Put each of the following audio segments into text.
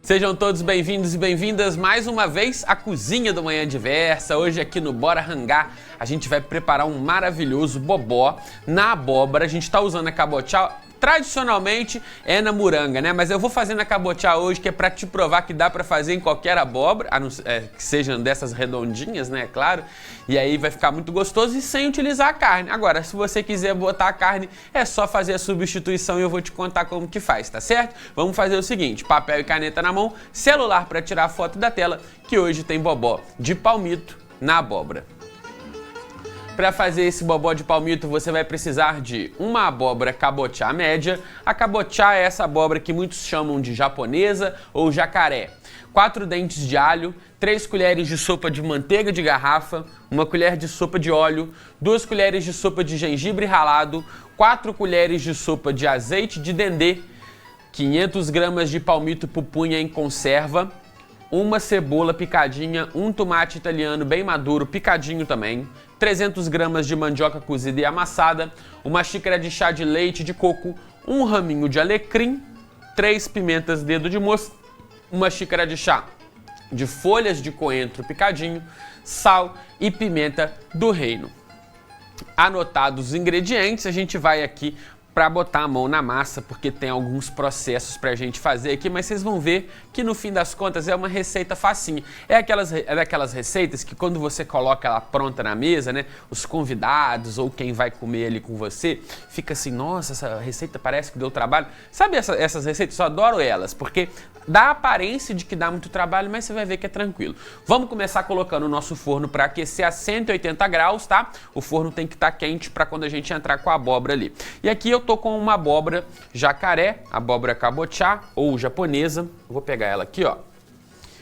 Sejam todos bem-vindos e bem-vindas mais uma vez à Cozinha do Manhã Diversa. Hoje aqui no Bora Rangar a gente vai preparar um maravilhoso bobó na abóbora. A gente está usando a cabotiá, tradicionalmente é na moranga, né? Mas eu vou fazer na cabotiá hoje, que é para te provar que dá para fazer em qualquer abóbora, a não ser, que sejam dessas redondinhas, né? Claro. E aí vai ficar muito gostoso e sem utilizar a carne. Agora, se você quiser botar a carne, é só fazer a substituição e eu vou te contar como que faz, tá certo? Vamos fazer o seguinte, papel e caneta na mão, celular para tirar a foto da tela, que hoje tem bobó de palmito na abóbora. Para fazer esse bobó de palmito, você vai precisar de uma abóbora cabotiá média. A cabotiá é essa abóbora que muitos chamam de japonesa ou jacaré. 4 dentes de alho, 3 colheres de sopa de manteiga de garrafa, 1 colher de sopa de óleo, 2 colheres de sopa de gengibre ralado, 4 colheres de sopa de azeite de dendê, 500 gramas de palmito pupunha em conserva, 1 cebola picadinha, 1 tomate italiano bem maduro picadinho também, 300 gramas de mandioca cozida e amassada, 1 xícara de chá de leite de coco, 1 raminho de alecrim, 3 pimentas dedo de moça, 1 xícara de chá de folhas de coentro picadinho, sal e pimenta do reino. Anotados os ingredientes, a gente vai aqui para botar a mão na massa, porque tem alguns processos para a gente fazer aqui, mas vocês vão ver que no fim das contas é uma receita facinha. É daquelas receitas que quando você coloca ela pronta na mesa, né, os convidados ou quem vai comer ali com você, fica assim, nossa, essa receita parece que deu trabalho. Sabe essas receitas? Eu adoro elas, porque dá a aparência de que dá muito trabalho, mas você vai ver que é tranquilo. Vamos começar colocando o nosso forno para aquecer a 180 graus, tá? O forno tem que estar quente para quando a gente entrar com a abóbora ali. E aqui eu tô com uma abóbora jacaré, abóbora cabotiá ou japonesa. Eu vou pegar ela aqui, ó.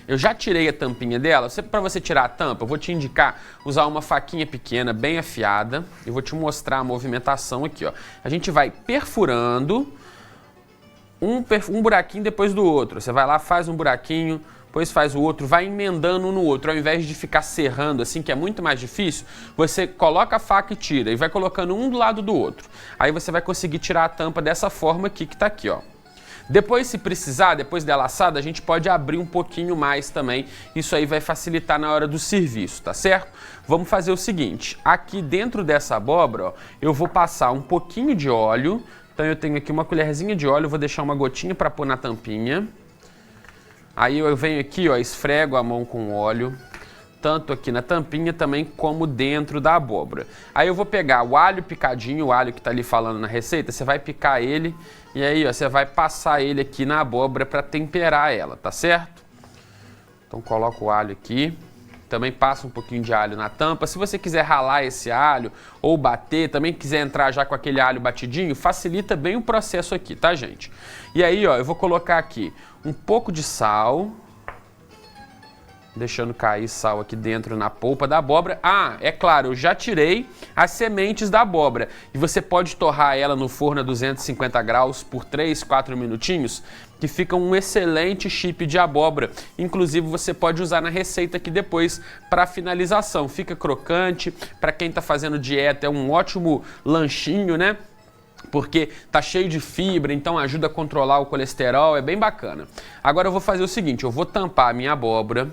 Eu já tirei a tampinha dela. Para você tirar a tampa, eu vou te indicar usar uma faquinha pequena, bem afiada. Eu vou te mostrar a movimentação aqui, ó. A gente vai perfurando um buraquinho depois do outro. Você vai lá, faz um buraquinho, depois faz o outro, vai emendando um no outro. Ao invés de ficar serrando assim, que é muito mais difícil, você coloca a faca e tira, e vai colocando um do lado do outro. Aí você vai conseguir tirar a tampa dessa forma aqui, que tá aqui, ó. Depois, se precisar, depois dela assada, a gente pode abrir um pouquinho mais também. Isso aí vai facilitar na hora do serviço, tá certo? Vamos fazer o seguinte, aqui dentro dessa abóbora, ó, eu vou passar um pouquinho de óleo. Então eu tenho aqui uma colherzinha de óleo, vou deixar uma gotinha para pôr na tampinha. Aí eu venho aqui, ó, esfrego a mão com óleo, tanto aqui na tampinha também como dentro da abóbora. Aí eu vou pegar o alho picadinho, o alho que tá ali falando na receita, você vai picar ele e aí, ó, você vai passar ele aqui na abóbora para temperar ela, tá certo? Então coloca o alho aqui. Também passa um pouquinho de alho na tampa. Se você quiser ralar esse alho ou bater, também quiser entrar já com aquele alho batidinho, facilita bem o processo aqui, tá, gente? E aí, ó, eu vou colocar aqui um pouco de sal, deixando cair sal aqui dentro na polpa da abóbora. Ah, é claro, eu já tirei as sementes da abóbora. E você pode torrar ela no forno a 250 graus por 3, 4 minutinhos, que fica um excelente chip de abóbora. Inclusive, você pode usar na receita aqui depois para finalização. Fica crocante, para quem está fazendo dieta é um ótimo lanchinho, né? Porque tá cheio de fibra, então ajuda a controlar o colesterol, é bem bacana. Agora eu vou fazer o seguinte, eu vou tampar a minha abóbora.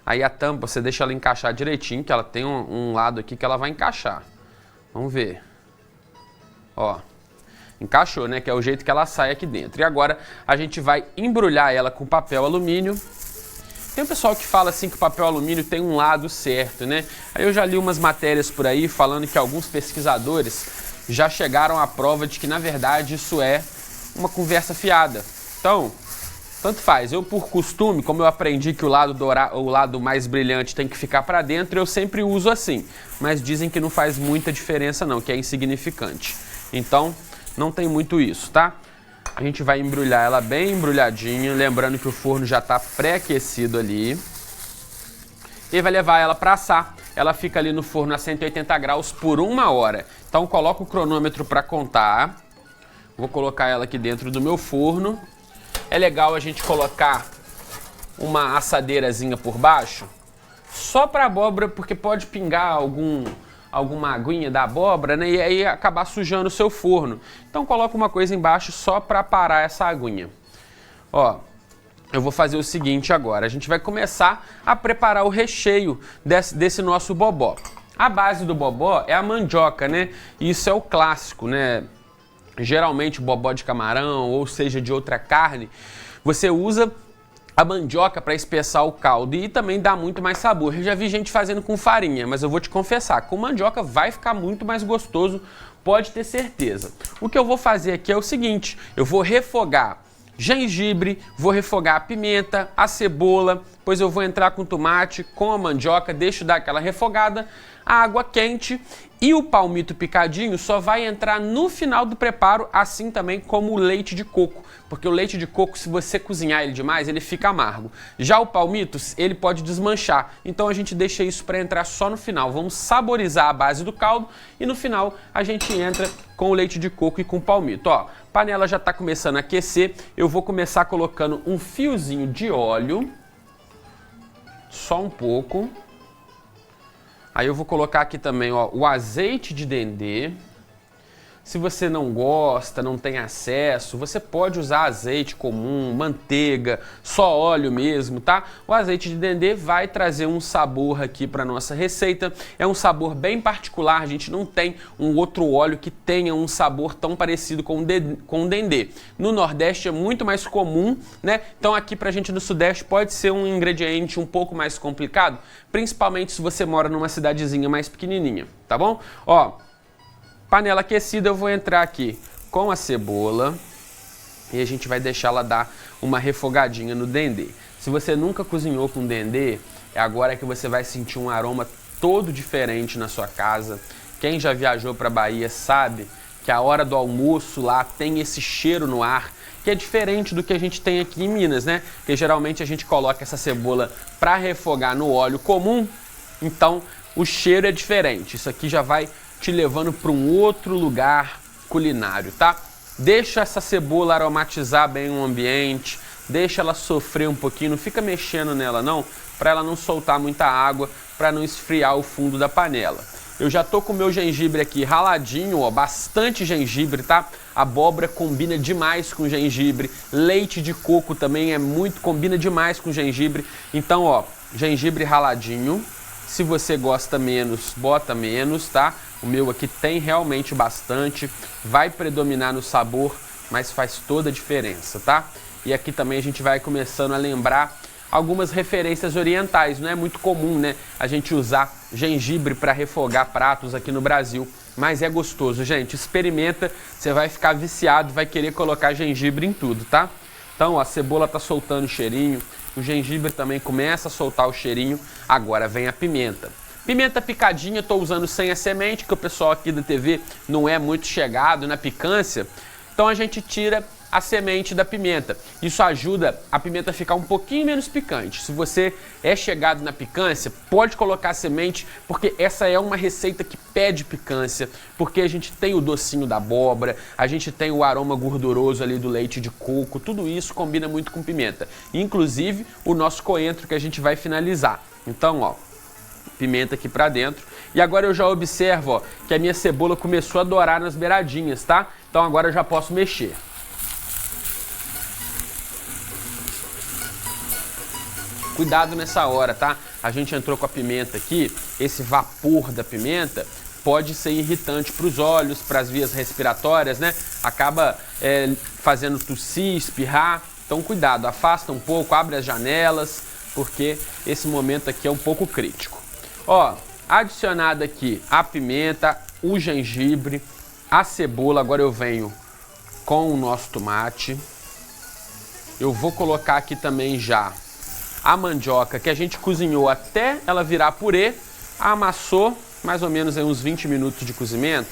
Aí a tampa, você deixa ela encaixar direitinho, que ela tem um lado aqui que ela vai encaixar. Vamos ver. Ó, encaixou, né? Que é o jeito que ela sai aqui dentro. E agora a gente vai embrulhar ela com papel alumínio. Tem um pessoal que fala assim que o papel alumínio tem um lado certo, né? Aí eu já li umas matérias por aí falando que alguns pesquisadores já chegaram à prova de que, na verdade, isso é uma conversa fiada. Então, tanto faz. Eu, por costume, como eu aprendi que o lado mais brilhante tem que ficar para dentro, eu sempre uso assim. Mas dizem que não faz muita diferença não, que é insignificante. Então, não tem muito isso, tá? A gente vai embrulhar ela bem embrulhadinha, lembrando que o forno já está pré-aquecido ali. E vai levar ela para assar. Ela fica ali no forno a 180 graus por 1 hora. Então, coloca o cronômetro para contar. Vou colocar ela aqui dentro do meu forno. É legal a gente colocar uma assadeirazinha por baixo, só para abóbora, porque pode pingar alguma aguinha da abóbora, né? E aí acabar sujando o seu forno. Então coloca uma coisa embaixo só para parar essa aguinha. Ó, eu vou fazer o seguinte agora. A gente vai começar a preparar o recheio desse nosso bobó. A base do bobó é a mandioca, né? Isso é o clássico, né? Geralmente o bobó de camarão, ou seja, de outra carne, você usa a mandioca para espessar o caldo e também dá muito mais sabor. Eu já vi gente fazendo com farinha, mas eu vou te confessar, com mandioca vai ficar muito mais gostoso, pode ter certeza. O que eu vou fazer aqui é o seguinte, eu vou refogar gengibre, vou refogar a pimenta, a cebola, depois eu vou entrar com tomate, com a mandioca, deixo dar aquela refogada, a água quente e o palmito picadinho só vai entrar no final do preparo, assim também como o leite de coco, porque o leite de coco, se você cozinhar ele demais, ele fica amargo. Já o palmito, ele pode desmanchar, então a gente deixa isso para entrar só no final. Vamos saborizar a base do caldo e no final a gente entra com o leite de coco e com o palmito. Ó, panela já está começando a aquecer, eu vou começar colocando um fiozinho de óleo, só um pouco. Aí eu vou colocar aqui também, ó, o azeite de dendê. Se você não gosta, não tem acesso, você pode usar azeite comum, manteiga, só óleo mesmo, tá? O azeite de dendê vai trazer um sabor aqui para nossa receita. É um sabor bem particular, a gente não tem um outro óleo que tenha um sabor tão parecido com o dendê. No Nordeste é muito mais comum, né? Então aqui pra gente no Sudeste pode ser um ingrediente um pouco mais complicado, principalmente se você mora numa cidadezinha mais pequenininha, tá bom? Ó, panela aquecida, eu vou entrar aqui com a cebola e a gente vai deixar ela dar uma refogadinha no dendê. Se você nunca cozinhou com dendê, é agora que você vai sentir um aroma todo diferente na sua casa. Quem já viajou para Bahia sabe que a hora do almoço lá tem esse cheiro no ar, que é diferente do que a gente tem aqui em Minas, né? Porque geralmente a gente coloca essa cebola para refogar no óleo comum, então o cheiro é diferente. Isso aqui já vai te levando para um outro lugar culinário, tá? Deixa essa cebola aromatizar bem o ambiente, deixa ela sofrer um pouquinho, não fica mexendo nela não, para ela não soltar muita água, para não esfriar o fundo da panela. Eu já tô com o meu gengibre aqui raladinho, ó, bastante gengibre, tá? Abóbora combina demais com gengibre, leite de coco também combina demais com gengibre. Então, ó, gengibre raladinho. Se você gosta menos, bota menos, tá? O meu aqui tem realmente bastante, vai predominar no sabor, mas faz toda a diferença, tá? E aqui também a gente vai começando a lembrar algumas referências orientais. Não é muito comum, né, a gente usar gengibre para refogar pratos aqui no Brasil, mas é gostoso, gente. Experimenta, você vai ficar viciado, vai querer colocar gengibre em tudo, tá? Então, ó, a cebola tá soltando o cheirinho, o gengibre também começa a soltar o cheirinho, agora vem a pimenta. Pimenta picadinha, estou usando sem a semente, que o pessoal aqui da TV não é muito chegado na picância, então a gente tira a semente da pimenta. Isso ajuda a pimenta a ficar um pouquinho menos picante. Se você é chegado na picância, pode colocar a semente, porque essa é uma receita que pede picância, porque a gente tem o docinho da abóbora, a gente tem o aroma gorduroso ali do leite de coco, tudo isso combina muito com pimenta. Inclusive o nosso coentro que a gente vai finalizar. Então, ó, pimenta aqui pra dentro. E agora eu já observo, ó, que a minha cebola começou a dourar nas beiradinhas, tá? Então agora eu já posso mexer. Cuidado nessa hora, tá? A gente entrou com a pimenta aqui, esse vapor da pimenta pode ser irritante para os olhos, para as vias respiratórias, né? Acaba fazendo tossir, espirrar. Então cuidado, afasta um pouco, abre as janelas, porque esse momento aqui é um pouco crítico. Ó, adicionada aqui a pimenta, o gengibre, a cebola, agora eu venho com o nosso tomate. Eu vou colocar aqui também já a mandioca que a gente cozinhou até ela virar purê, amassou mais ou menos aí uns 20 minutos de cozimento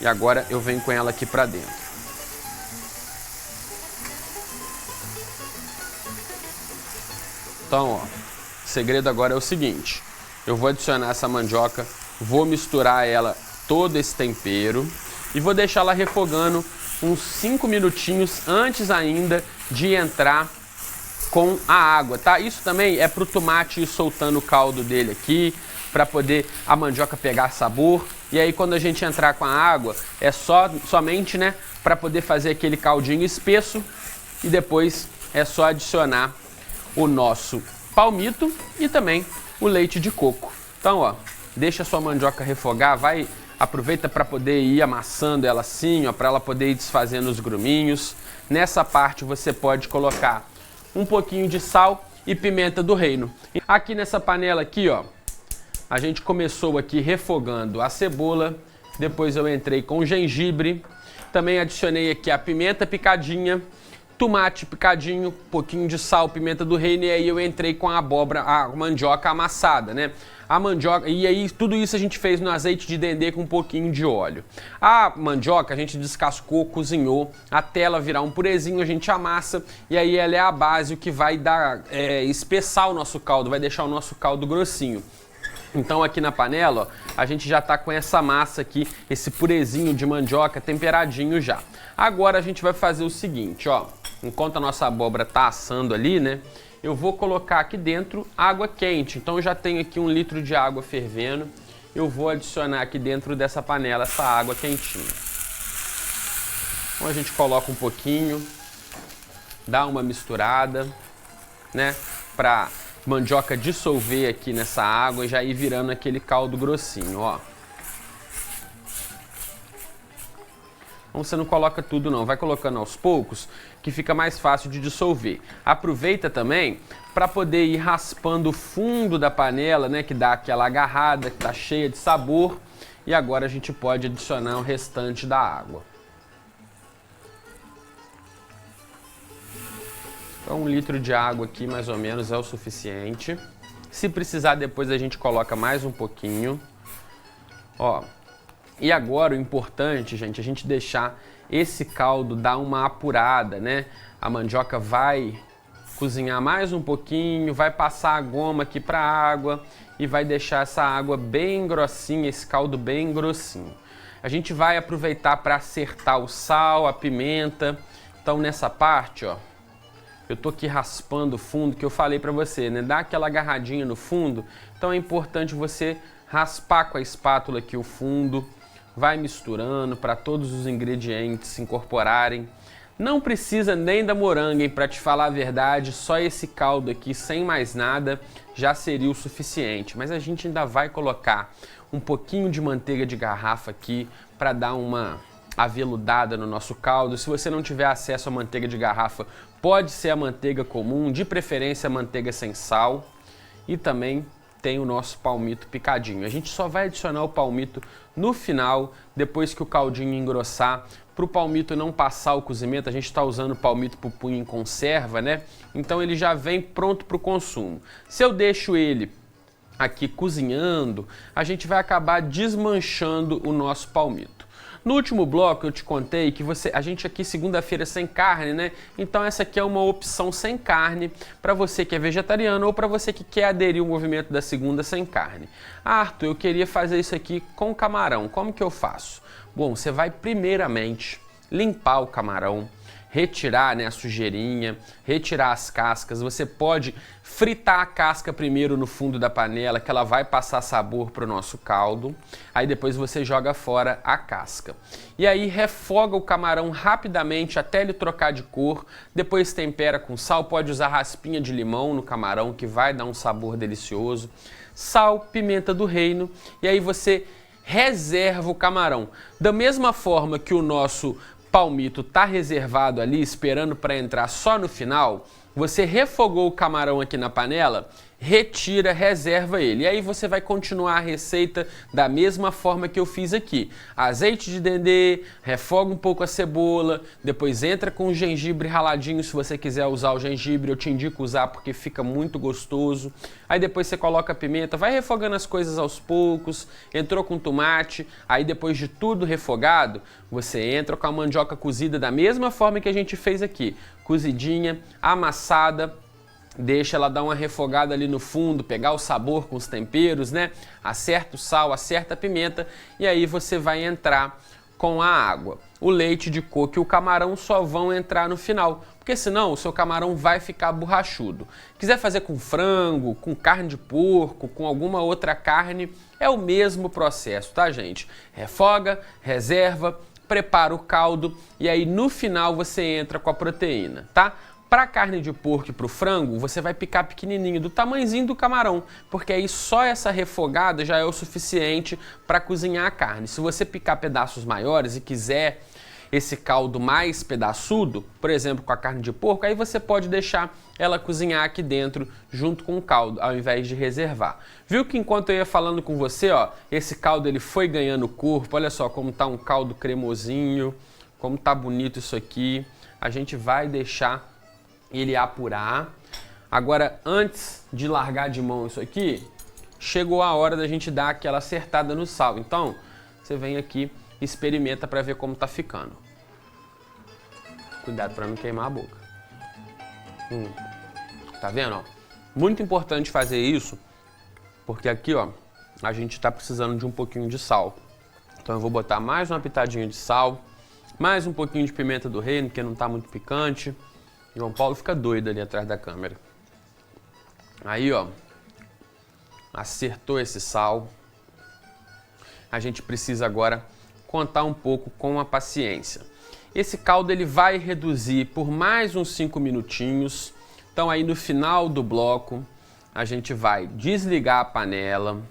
e agora eu venho com ela aqui para dentro. Então, ó, o segredo agora é o seguinte, eu vou adicionar essa mandioca, vou misturar ela todo esse tempero e vou deixar ela refogando uns 5 minutinhos antes ainda de entrar com a água, tá? Isso também é pro tomate ir soltando o caldo dele aqui, para poder a mandioca pegar sabor. E aí quando a gente entrar com a água, é somente, né, para poder fazer aquele caldinho espesso e depois é só adicionar o nosso palmito e também o leite de coco. Então, ó, deixa a sua mandioca refogar, aproveita para poder ir amassando ela assim, ó, para ela poder ir desfazendo os gruminhos. Nessa parte você pode colocar um pouquinho de sal e pimenta do reino. Aqui nessa panela aqui, ó, a gente começou aqui refogando a cebola, depois eu entrei com gengibre, também adicionei aqui a pimenta picadinha, tomate picadinho, pouquinho de sal, pimenta do reino, e aí eu entrei com a abóbora, a mandioca amassada, né? A mandioca, e aí tudo isso a gente fez no azeite de dendê com um pouquinho de óleo. A mandioca a gente descascou, cozinhou, até ela virar um purezinho, a gente amassa, e aí ela é a base, o que vai dar, espessar o nosso caldo, vai deixar o nosso caldo grossinho. Então aqui na panela, ó, a gente já tá com essa massa aqui, esse purezinho de mandioca temperadinho já. Agora a gente vai fazer o seguinte, ó, enquanto a nossa abóbora tá assando ali, né, eu vou colocar aqui dentro água quente. Então eu já tenho aqui 1 litro de água fervendo, eu vou adicionar aqui dentro dessa panela essa água quentinha. Então a gente coloca um pouquinho, dá uma misturada, né, pra mandioca dissolver aqui nessa água e já ir virando aquele caldo grossinho, ó. Então você não coloca tudo não, vai colocando aos poucos que fica mais fácil de dissolver. Aproveita também para poder ir raspando o fundo da panela, né, que dá aquela agarrada, que tá cheia de sabor. E agora a gente pode adicionar o restante da água. Então 1 litro de água aqui mais ou menos é o suficiente. Se precisar depois a gente coloca mais um pouquinho. Ó. E agora o importante, gente, é a gente deixar esse caldo dar uma apurada, né? A mandioca vai cozinhar mais um pouquinho, vai passar a goma aqui para a água e vai deixar essa água bem grossinha, esse caldo bem grossinho. A gente vai aproveitar para acertar o sal, a pimenta. Então nessa parte, ó, eu tô aqui raspando o fundo que eu falei para você, né? Dá aquela agarradinha no fundo. Então é importante você raspar com a espátula aqui o fundo. Vai misturando para todos os ingredientes se incorporarem. Não precisa nem da moranga, hein? Para te falar a verdade, só esse caldo aqui, sem mais nada, já seria o suficiente. Mas a gente ainda vai colocar um pouquinho de manteiga de garrafa aqui para dar uma aveludada no nosso caldo. Se você não tiver acesso à manteiga de garrafa, pode ser a manteiga comum, de preferência a manteiga sem sal. E também tem o nosso palmito picadinho. A gente só vai adicionar o palmito no final, depois que o caldinho engrossar. Para o palmito não passar o cozimento, a gente está usando o palmito pupunha em conserva, né? Então ele já vem pronto para o consumo. Se eu deixo ele aqui cozinhando, a gente vai acabar desmanchando o nosso palmito. No último bloco eu te contei que a gente aqui segunda-feira sem carne, né? Então essa aqui é uma opção sem carne para você que é vegetariano ou para você que quer aderir ao movimento da segunda sem carne. Ah, Arthur, eu queria fazer isso aqui com camarão. Como que eu faço? Bom, você vai primeiramente limpar o camarão, retirar, né, a sujeirinha, retirar as cascas. Você pode fritar a casca primeiro no fundo da panela, que ela vai passar sabor para o nosso caldo. Aí depois você joga fora a casca. E aí refoga o camarão rapidamente até ele trocar de cor. Depois tempera com sal, pode usar raspinha de limão no camarão, que vai dar um sabor delicioso. Sal, pimenta do reino, e aí você reserva o camarão. Da mesma forma que o nosso palmito está reservado ali, esperando para entrar só no final, você refogou o camarão aqui na panela, retira, reserva ele. E aí você vai continuar a receita da mesma forma que eu fiz aqui. Azeite de dendê, refoga um pouco a cebola, depois entra com o gengibre raladinho, se você quiser usar o gengibre, eu te indico usar porque fica muito gostoso. Aí depois você coloca a pimenta, vai refogando as coisas aos poucos, entrou com tomate, aí depois de tudo refogado, você entra com a mandioca cozida da mesma forma que a gente fez aqui, cozidinha, amassada. Deixa ela dar uma refogada ali no fundo, pegar o sabor com os temperos, né? Acerta o sal, acerta a pimenta e aí você vai entrar com a água. O leite de coco e o camarão só vão entrar no final, porque senão o seu camarão vai ficar borrachudo. Quiser fazer com frango, com carne de porco, com alguma outra carne, é o mesmo processo, tá, gente? Refoga, reserva, prepara o caldo e aí no final você entra com a proteína, tá? Para carne de porco e para o frango, você vai picar pequenininho, do tamanhozinho do camarão, porque aí só essa refogada já é o suficiente para cozinhar a carne. Se você picar pedaços maiores e quiser esse caldo mais pedaçudo, por exemplo, com a carne de porco, aí você pode deixar ela cozinhar aqui dentro junto com o caldo, ao invés de reservar. Viu que enquanto eu ia falando com você, ó, esse caldo ele foi ganhando corpo, olha só como tá um caldo cremosinho, como tá bonito isso aqui. A gente vai deixar ele apurar. Agora, antes de largar de mão isso aqui, chegou a hora da gente dar aquela acertada no sal. Então, você vem aqui e experimenta para ver como tá ficando. Cuidado para não queimar a boca. Tá vendo, ó? Muito importante fazer isso, porque aqui, ó, a gente tá precisando de um pouquinho de sal. Então eu vou botar mais uma pitadinha de sal, mais um pouquinho de pimenta do reino, que não tá muito picante. João Paulo fica doido ali atrás da câmera. Aí, ó, acertou esse sal. A gente precisa agora contar um pouco com a paciência. Esse caldo ele vai reduzir por mais uns 5 minutinhos. Então aí no final do bloco, a gente vai desligar a panela.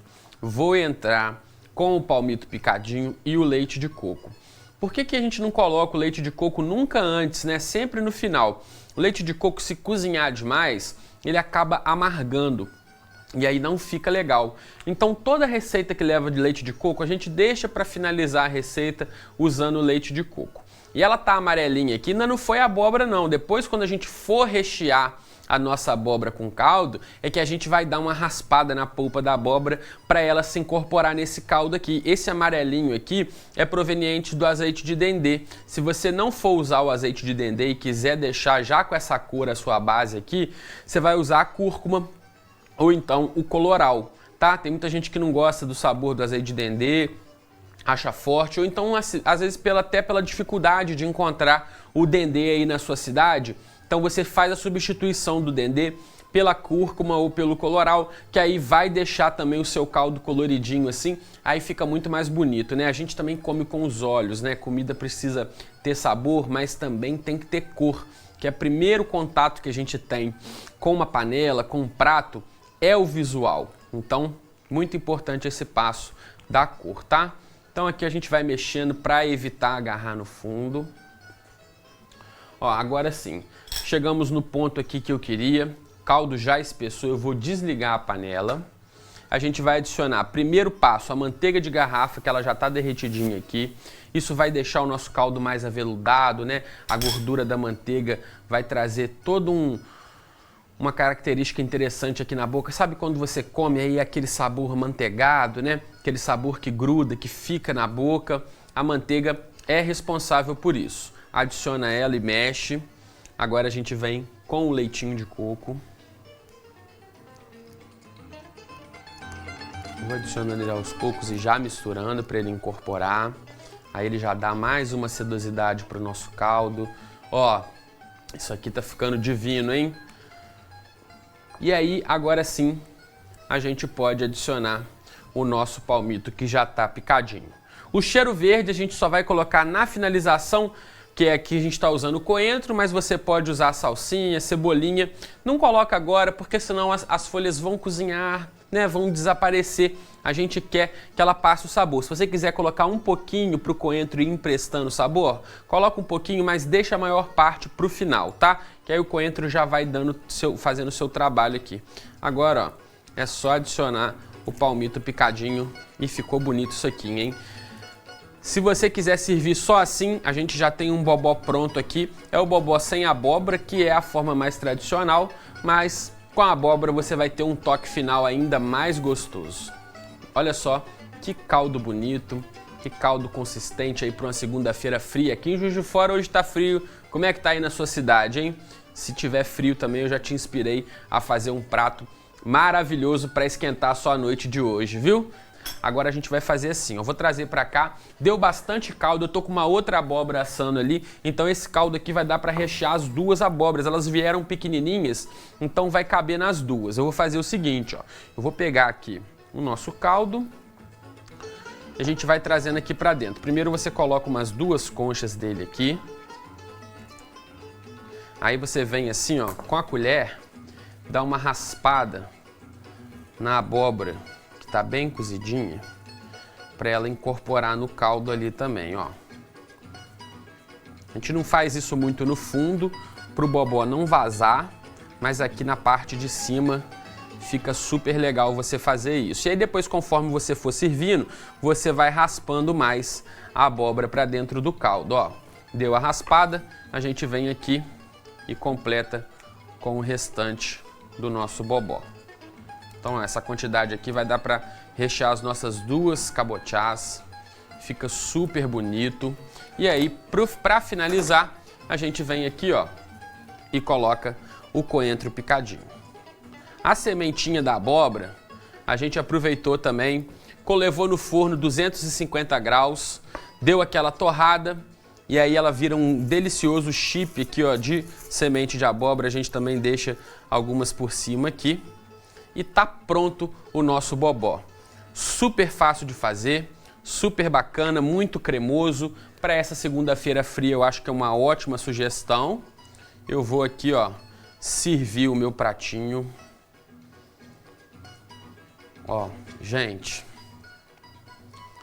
Vou entrar com o palmito picadinho e o leite de coco. Por que a gente não coloca o leite de coco nunca antes, né? Sempre no final. O leite de coco, se cozinhar demais, ele acaba amargando e aí não fica legal. Então toda receita que leva de leite de coco, a gente deixa para finalizar a receita usando o leite de coco. E ela tá amarelinha aqui, ainda não foi a abóbora não. Depois, quando a gente for rechear a nossa abóbora com caldo, é que a gente vai dar uma raspada na polpa da abóbora para ela se incorporar nesse caldo aqui. Esse amarelinho aqui é proveniente do azeite de dendê. Se você não for usar o azeite de dendê e quiser deixar já com essa cor a sua base aqui, você vai usar a cúrcuma ou então o coloral, tá? Tem muita gente que não gosta do sabor do azeite de dendê, acha forte, ou então às vezes até pela dificuldade de encontrar o dendê aí na sua cidade. Então você faz a substituição do dendê pela cúrcuma ou pelo coloral, que aí vai deixar também o seu caldo coloridinho assim, aí fica muito mais bonito, né? A gente também come com os olhos, né? Comida precisa ter sabor, mas também tem que ter cor, que é o primeiro contato que a gente tem com uma panela, com um prato, é o visual. Então, muito importante esse passo da cor, tá? Então aqui a gente vai mexendo para evitar agarrar no fundo. Ó, agora sim, chegamos no ponto aqui que eu queria, caldo já espessou, eu vou desligar a panela. A gente vai adicionar, primeiro passo, a manteiga de garrafa, que ela já está derretidinha aqui. Isso vai deixar o nosso caldo mais aveludado, né? A gordura da manteiga vai trazer uma característica interessante aqui na boca. Sabe quando você come aí aquele sabor manteigado, né? Aquele sabor que gruda, que fica na boca. A manteiga é responsável por isso. Adiciona ela e mexe. Agora a gente vem com o leitinho de coco. Vou adicionando ele aos poucos e já misturando para ele incorporar. Aí ele já dá mais uma sedosidade para o nosso caldo. Ó, isso aqui tá ficando divino, hein? E aí, agora sim, a gente pode adicionar o nosso palmito que já tá picadinho. O cheiro verde a gente só vai colocar na finalização, que é aqui a gente está usando o coentro, mas você pode usar salsinha, cebolinha. Não coloca agora, porque senão as folhas vão cozinhar, né, vão desaparecer. A gente quer que ela passe o sabor. Se você quiser colocar um pouquinho para o coentro ir emprestando sabor, coloca um pouquinho, mas deixa a maior parte para o final, tá? Que aí o coentro já vai fazendo o seu trabalho aqui. Agora, ó, é só adicionar o palmito picadinho e ficou bonito isso aqui, hein? Se você quiser servir só assim, a gente já tem um bobó pronto aqui. É o bobó sem abóbora, que é a forma mais tradicional, mas com a abóbora você vai ter um toque final ainda mais gostoso. Olha só que caldo bonito, que caldo consistente aí para uma segunda-feira fria. Aqui em Juiz de Fora hoje tá frio. Como é que tá aí na sua cidade, hein? Se tiver frio também, eu já te inspirei a fazer um prato maravilhoso para esquentar a sua noite de hoje, viu? Agora a gente vai fazer assim, eu vou trazer para cá, deu bastante caldo, eu tô com uma outra abóbora assando ali, então esse caldo aqui vai dar para rechear as duas abóboras, elas vieram pequenininhas, então vai caber nas duas. Eu vou fazer o seguinte, ó, eu vou pegar aqui o nosso caldo e a gente vai trazendo aqui para dentro. Primeiro você coloca umas duas conchas dele aqui, Aí você vem assim, ó, com a colher, dá uma raspada na abóbora, que tá bem cozidinha, para ela incorporar no caldo ali também, ó. A gente não faz isso muito no fundo, pro bobó não vazar, mas aqui na parte de cima fica super legal você fazer isso. E aí depois, conforme você for servindo, você vai raspando mais a abóbora para dentro do caldo, ó. Deu a raspada, a gente vem aqui e completa com o restante do nosso bobó. Então essa quantidade aqui vai dar para rechear as nossas 2 cabotiás. Fica super bonito. E aí, para finalizar, a gente vem aqui, ó, e coloca o coentro picadinho. A sementinha da abóbora, a gente aproveitou também, levou no forno 250 graus, deu aquela torrada, e aí ela vira um delicioso chip aqui, ó, de semente de abóbora. A gente também deixa algumas por cima aqui. E tá pronto o nosso bobó. Super fácil de fazer, super bacana, muito cremoso. Para essa segunda-feira fria eu acho que é uma ótima sugestão. Eu vou aqui, ó, servir o meu pratinho. Ó, gente,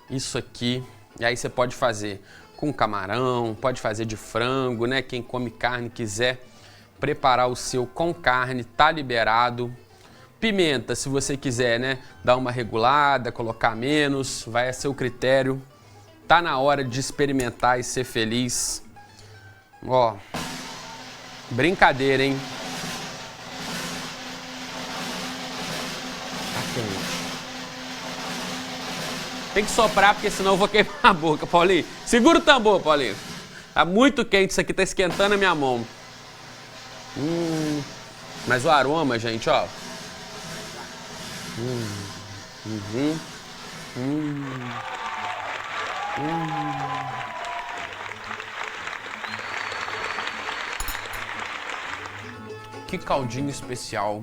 isso aqui, e aí você pode fazer com camarão, pode fazer de frango, né? Quem come carne quiser preparar o seu com carne, tá liberado. Pimenta, se você quiser, né, dar uma regulada, colocar menos, vai a seu critério. Tá na hora de experimentar e ser feliz. Ó, brincadeira, hein? Tá quente. Tem que soprar, porque senão eu vou queimar a boca, Paulinho. Segura o tambor, Paulinho. Tá muito quente isso aqui, tá esquentando a minha mão. Mas o aroma, gente, ó. Que caldinho especial.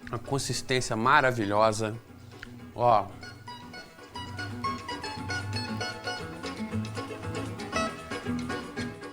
Uma consistência maravilhosa. Ó.